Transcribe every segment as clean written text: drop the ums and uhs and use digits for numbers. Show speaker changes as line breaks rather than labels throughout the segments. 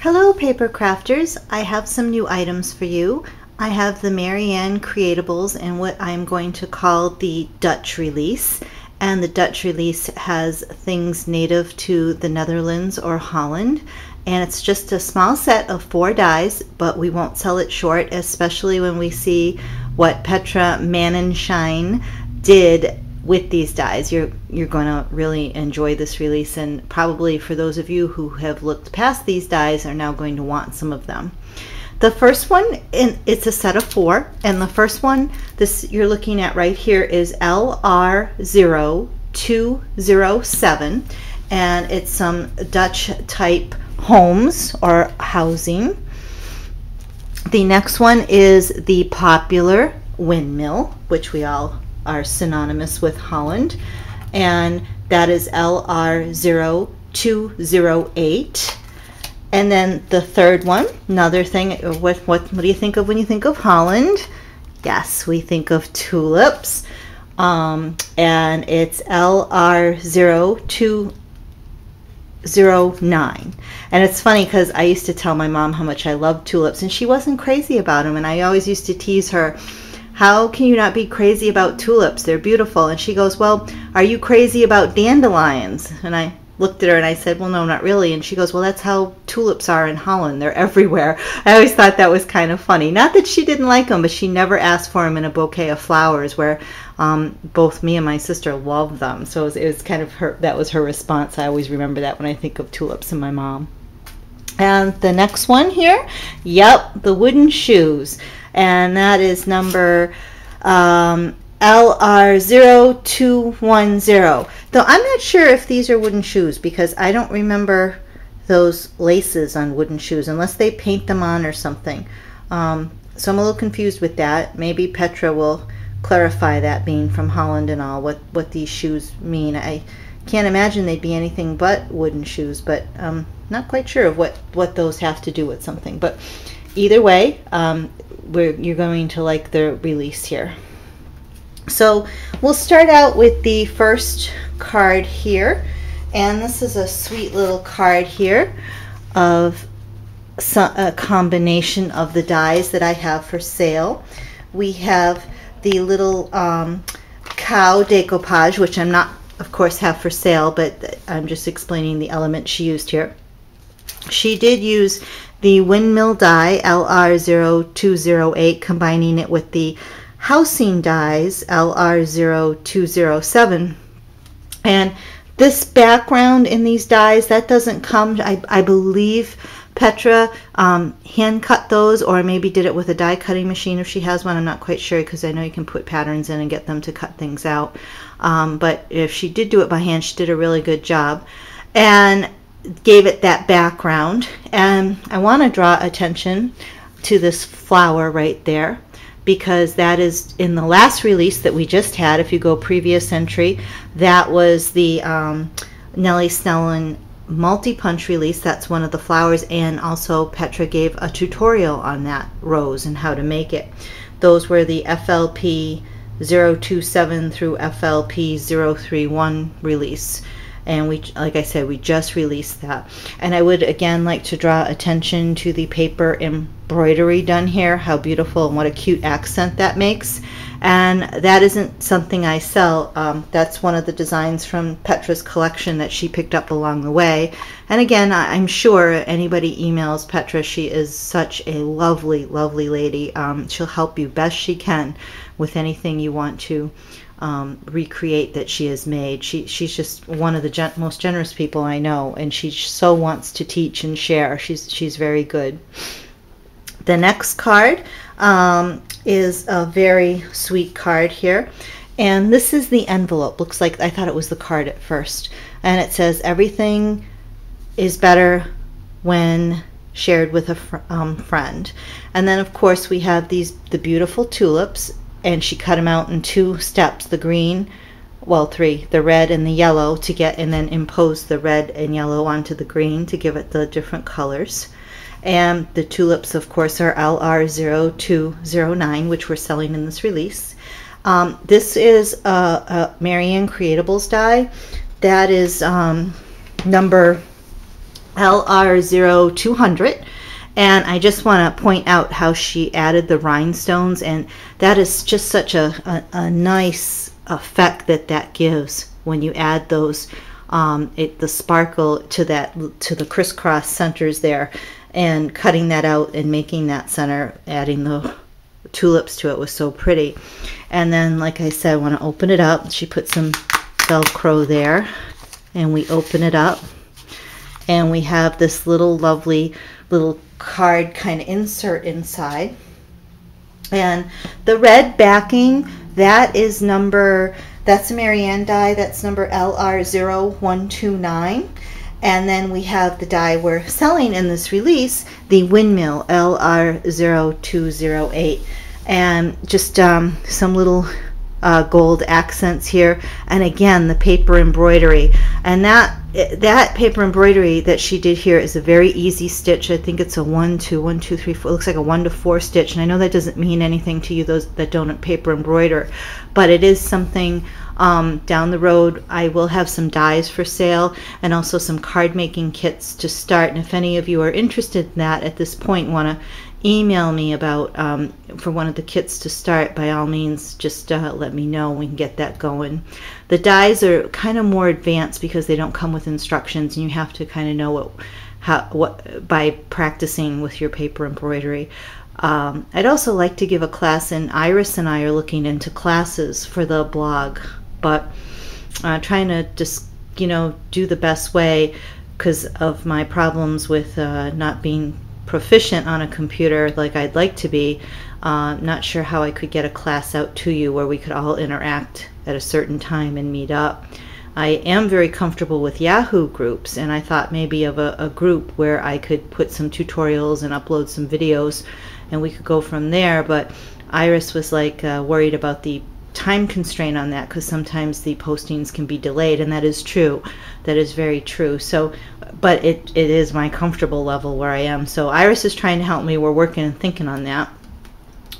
Hello paper crafters, I have some new items for you. I have the Marianne Creatables and what I'm going to call the Dutch release. And the Dutch release has things native to the Netherlands or Holland. And it's just a small set of 4 dies, but we won't sell it short, especially when we see what Petra Mannenschein did with these dies. You're going to really enjoy this release, and probably for those of you who have looked past these dies are now going to want some of them. The first one, it's a set of 4, and the first one, this you're looking at right here, is LR0207, and it's some Dutch type homes or housing. The next one is the popular windmill, which we all are synonymous with Holland, and that is LR0208. And then the third one, another thing, what do you think of when you think of Holland? Yes, we think of tulips, and it's LR0209. And it's funny because I used to tell my mom how much I loved tulips, and she wasn't crazy about them, and I always used to tease her, how can you not be crazy about tulips? They're beautiful. And she goes, well, are you crazy about dandelions? And I looked at her and I said, well, no, not really. And she goes, well, that's how tulips are in Holland. They're everywhere. I always thought that was kind of funny. Not that she didn't like them, but she never asked for them in a bouquet of flowers, where both me and my sister loved them. So it was kind of her, that was her response. I always remember that when I think of tulips and my mom. And the next one here, yep, the wooden shoes. And that is number LR0210. Though I'm not sure if these are wooden shoes, because I don't remember those laces on wooden shoes unless they paint them on or something. So I'm a little confused with that. Maybe Petra will clarify that, being from Holland and all, what these shoes mean. I can't imagine they'd be anything but wooden shoes, but not quite sure of what those have to do with something. But either way, you're going to like the release here. So we'll start out with the first card here, and this is a sweet little card here of a combination of the dies that I have for sale. We have the little cow decoupage, which I'm not, of course, have for sale, but I'm just explaining the element she used here. She did use the windmill die, LR0208, combining it with the housing dies, LR0207. And this background in these dies, that doesn't come, I believe Petra hand cut those, or maybe did it with a die cutting machine if she has one. I'm not quite sure, because I know you can put patterns in and get them to cut things out. But if she did do it by hand, she did a really good job and gave it that background. And I want to draw attention to this flower right there, because that is in the last release that we just had. If you go previous entry, that was the Nellie Snellen multi-punch release. That's one of the flowers, and also Petra gave a tutorial on that rose and how to make it. Those were the FLP 027 through FLP 031 release, and we, like I said, we just released that. And I would again like to draw attention to the paper embroidery done here, how beautiful and what a cute accent that makes. And that isn't something I sell. That's one of the designs from Petra's collection that she picked up along the way. And again, I'm sure anybody emails Petra, she is such a lovely, lovely lady. She'll help you best she can with anything you want to recreate that she has made. She's just one of the most generous people I know, and she so wants to teach and share. She's very good. The next card is a very sweet card here, and this is the envelope. Looks like, I thought it was the card at first, and it says everything is better when shared with a friend. And then of course we have the beautiful tulips, and she cut them out in 2 steps, the green, well 3, the red and the yellow, to get, and then impose the red and yellow onto the green to give it the different colors. And the tulips, of course, are LR0209, which we're selling in this release. This is a Marianne Creatables die. That is number LR0200. And I just want to point out how she added the rhinestones, and that is just such a nice effect that gives when you add those, the sparkle to the crisscross centers there, and cutting that out and making that center, adding the tulips to it was so pretty. And then, like I said, I want to open it up. She put some Velcro there, and we open it up, and we have this little lovely little card kind of insert inside. And the red backing, that's a Marianne die, that's number LR0129. And then we have the die we're selling in this release, the windmill, LR0208. And just some little gold accents here, and again the paper embroidery, and that paper embroidery that she did here is a very easy stitch. I think it's a 1 2 1 2 3 4, it looks like a 1 to 4 stitch, and I know that doesn't mean anything to you, those that don't paper embroider, but it is something. Down the road I will have some dies for sale, and also some card making kits to start, and if any of you are interested in that at this point, want to email me about for one of the kits to start, by all means just let me know. We can get that going. The dies are kind of more advanced because they don't come with instructions, and you have to kind of know what by practicing with your paper embroidery. I'd also like to give a class, and Iris and I are looking into classes for the blog, but trying to just do the best way because of my problems with not being proficient on a computer like I'd like to be. Not sure how I could get a class out to you where we could all interact at a certain time and meet up. I am very comfortable with Yahoo groups, and I thought maybe of a group where I could put some tutorials and upload some videos, and we could go from there. But Iris was like worried about the time constraint on that, because sometimes the postings can be delayed, and that is true. That is very true. So, but it is my comfortable level where I am. So Iris is trying to help me. We're working and thinking on that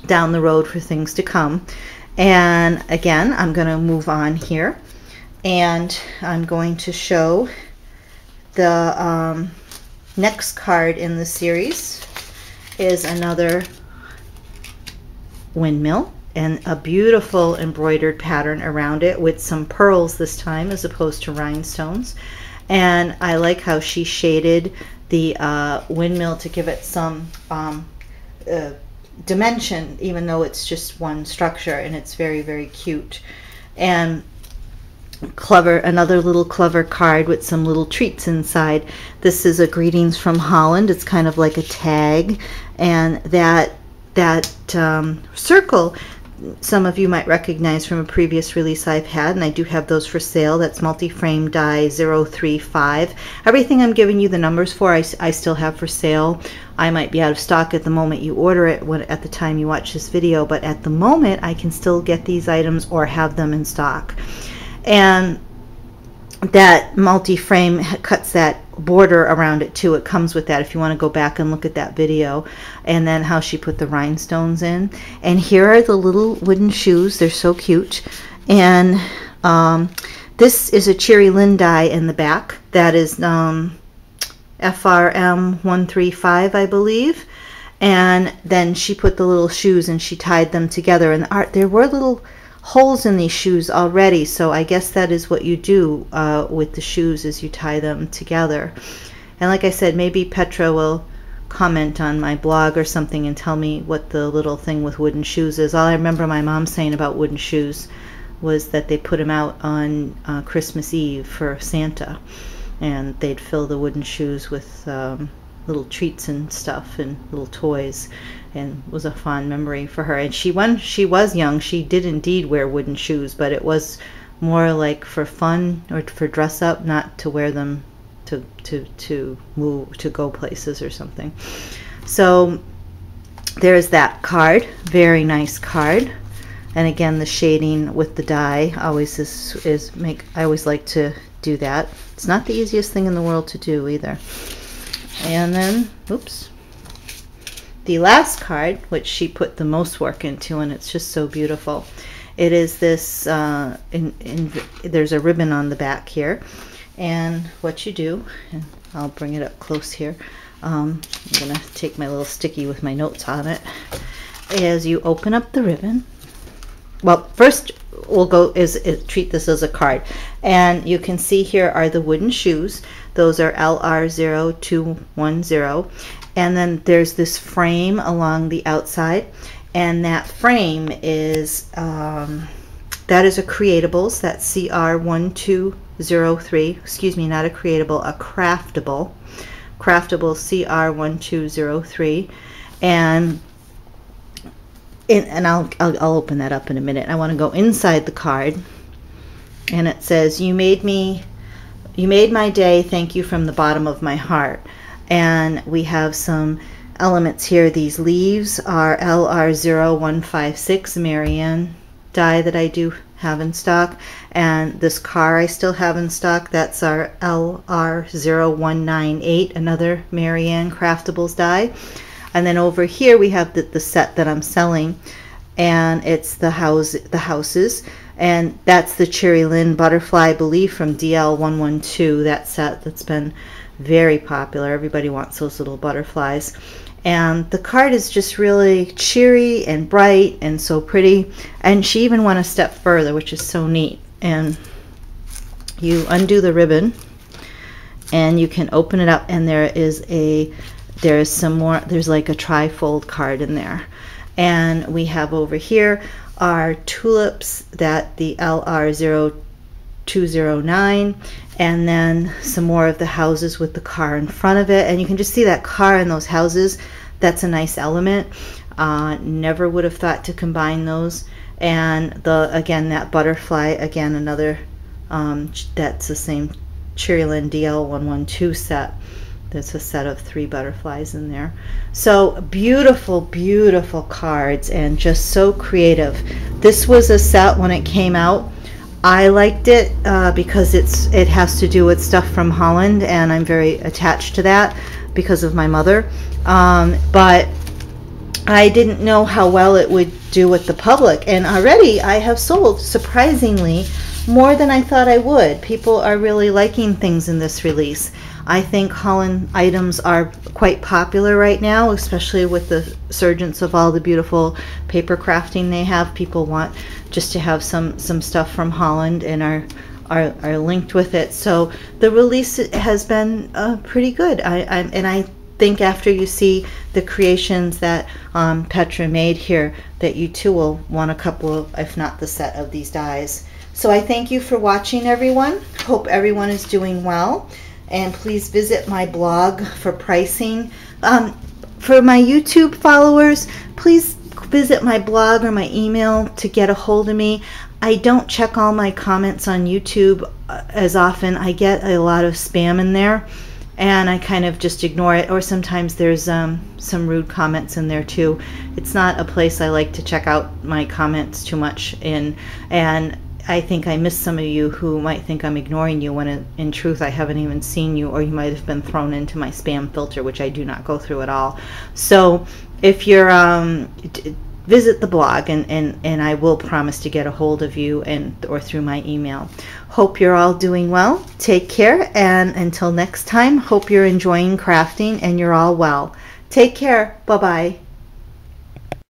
down the road for things to come. And again, I'm going to move on here, and I'm going to show the next card in the series is another windmill, and a beautiful embroidered pattern around it with some pearls this time as opposed to rhinestones. And I like how she shaded the windmill to give it some dimension, even though it's just one structure, and it's very, very cute. And clever, another little clever card with some little treats inside. This is a greetings from Holland. It's kind of like a tag, and that circle some of you might recognize from a previous release I've had, and I do have those for sale. That's multi-frame die 035. Everything I'm giving you the numbers for, I still have for sale. I might be out of stock at the moment you order it, at the time you watch this video, but at the moment I can still get these items or have them in stock. And that multi-frame cuts that border around it too. It comes with that if you want to go back and look at that video. And then how she put the rhinestones in. And here are the little wooden shoes. They're so cute. And this is a Cherry Lynn die in the back. That is FRM135, I believe. And then she put the little shoes and she tied them together. And there were little holes in these shoes already, so I guess that is what you do with the shoes, is you tie them together. And like I said, maybe Petra will comment on my blog or something and tell me what the little thing with wooden shoes is. All I remember my mom saying about wooden shoes was that they put them out on Christmas Eve for Santa, and they'd fill the wooden shoes with little treats and stuff and little toys, and was a fond memory for her. And when she was young, she did indeed wear wooden shoes, but it was more like for fun or for dress up, not to wear them to move, to go places or something. So there's that card. Very nice card. And again, the shading with the die always I always like to do that. It's not the easiest thing in the world to do either. And then, oops, the last card, which she put the most work into, and it's just so beautiful. It is this, there's a ribbon on the back here, and what you do, and I'll bring it up close here. I'm going to take my little sticky with my notes on it. As you open up the ribbon, well, first we'll go treat this as a card. And you can see here are the wooden shoes. Those are LR0210. And then there's this frame along the outside. And that frame is, that is a Creatables. That's CR1203. Excuse me, not a Creatable, a Craftable. Craftable CR1203. And I'll open that up in a minute. I want to go inside the card, and it says, you made my day, thank you from the bottom of my heart. And we have some elements here. These leaves are LR0156 Marianne die that I do have in stock, and this car I still have in stock. That's our LR0198, another Marianne Creatables die. And then over here we have the set that I'm selling, and it's the houses, and that's the Cherry Lynn butterfly, I believe, from DL112. That set that's been very popular. Everybody wants those little butterflies. And the card is just really cheery and bright and so pretty. And she even went a step further, which is so neat. And you undo the ribbon, and you can open it up, and there's some more. There's like a tri-fold card in there. And we have over here our tulips, that the LR0209, and then some more of the houses with the car in front of it. And you can just see that car and those houses. That's a nice element. Never would have thought to combine those. And again, that butterfly, again, another, that's the same Cherry Lynn DL112 set. There's a set of 3 butterflies in there. So beautiful, beautiful cards, and just so creative. This was a set when it came out. I liked it because it has to do with stuff from Holland, and I'm very attached to that because of my mother. But I didn't know how well it would do with the public, and already I have sold, surprisingly, more than I thought I would. People are really liking things in this release. I think Holland items are quite popular right now, especially with the surgence of all the beautiful paper crafting they have. People want just to have some stuff from Holland and are linked with it. So the release has been pretty good. I think after you see the creations that Petra made here, that you too will want a couple of, if not the set of these dies. So I thank you for watching, everyone. Hope everyone is doing well. And please visit my blog for pricing. For my YouTube followers, please visit my blog or my email to get a hold of me. I don't check all my comments on YouTube as often. I get a lot of spam in there, and I kind of just ignore it. Or sometimes there's some rude comments in there too. It's not a place I like to check out my comments too much in, and I think I miss some of you who might think I'm ignoring you when in truth I haven't even seen you, or you might have been thrown into my spam filter, which I do not go through at all. So if you're visit the blog, and I will promise to get a hold of you or through my email. Hope you're all doing well. Take care, and until next time, hope you're enjoying crafting and you're all well. Take care. Bye-bye.